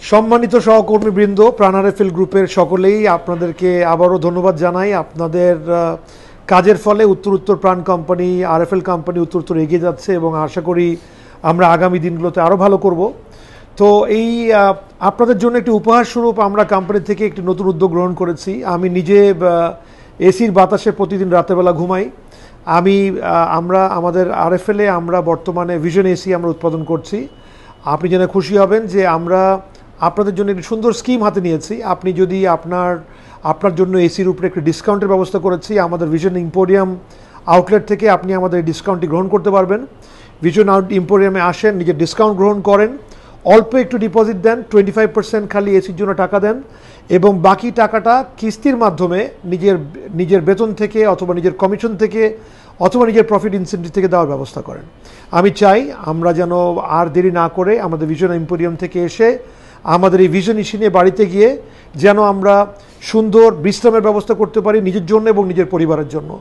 সম্মানিত সহকর্মীবৃন্দ, প্রাণ আরএফএল গ্রুপের সকলেই আপনাদেরকে আবারও ধন্যবাদ জানাই। আপনাদের কাজের ফলে উত্তর প্রাণ কোম্পানি, আরএফএল কোম্পানি উত্তর এগিয়ে যাচ্ছে এবং আশা করি আমরা আগামী দিনগুলোতে আরও ভালো করব। তো এই আপনাদের জন্য একটি উপহার স্বরূপ আমরা কোম্পানি থেকে একটি নতুন উদ্যোগ গ্রহণ করেছি। আমি নিজে এসির বাতাসে প্রতিদিন রাতেরবেলা ঘুমাই। আমরা আমাদের আরএফএলে আমরা বর্তমানে ভিশন এসি আমরা উৎপাদন করছি। আপনি জেনে খুশি হবেন যে আমরা আপনাদের জন্য একটি সুন্দর স্কিম হাতে নিয়েছি। আপনি যদি আপনার জন্য এসির উপরে একটি ডিসকাউন্টের ব্যবস্থা করেছি। আমাদের ভিশন ইম্পোরিয়াম আউটলেট থেকে আপনি আমাদের এই ডিসকাউন্টটি গ্রহণ করতে পারবেন। ভিশন ইম্পোরিয়ামে আসেন, নিজের ডিসকাউন্ট গ্রহণ করেন, অল্প একটু ডিপোজিট দেন, 25% খালি এসির জন্য টাকা দেন এবং বাকি টাকাটা কিস্তির মাধ্যমে নিজের বেতন থেকে অথবা নিজের কমিশন থেকে অথবা নিজের প্রফিট ইনসেন্টিভ থেকে দেওয়ার ব্যবস্থা করেন। আমি চাই আমরা যেন আর দেরি না করে আমাদের ভিশন এম্পোরিয়াম থেকে এসে আমাদের এই ভিশন ইস্যু নিয়ে বাড়িতে গিয়ে যেন আমরা সুন্দর বিশ্রামের ব্যবস্থা করতে পারি নিজের জন্য এবং নিজের পরিবারের জন্য।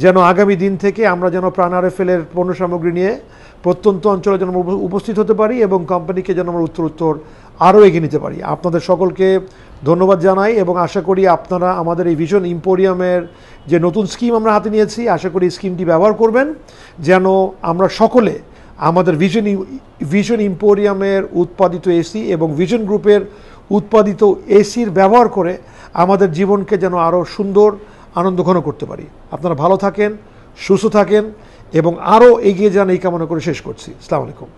যেন আগামী দিন থেকে আমরা যেন প্রাণ আরএফএলের পণ্য সামগ্রী নিয়ে প্রত্যন্ত অঞ্চলে যেন উপস্থিত হতে পারি এবং কোম্পানিকে যেন আমরা উত্তর আরও এগিয়ে নিতে পারি। আপনাদের সকলকে ধন্যবাদ জানাই এবং আশা করি আপনারা আমাদের এই ভিশন ইম্পোরিয়ামের যে নতুন স্কিম আমরা হাতে নিয়েছি, আশা করি স্কিমটি ব্যবহার করবেন যেন আমরা সকলে আমাদের ভিশন ইম্পোরিয়ামের উৎপাদিত এসি এবং ভিশন গ্রুপের উৎপাদিত এসির ব্যবহার করে আমাদের জীবনকে যেন আরও সুন্দর আনন্দঘন করতে পারি। আপনারা ভালো থাকেন, সুস্থ থাকেন এবং আরও এগিয়ে যান এই কামনা করে শেষ করছি। আসসালামু আলাইকুম।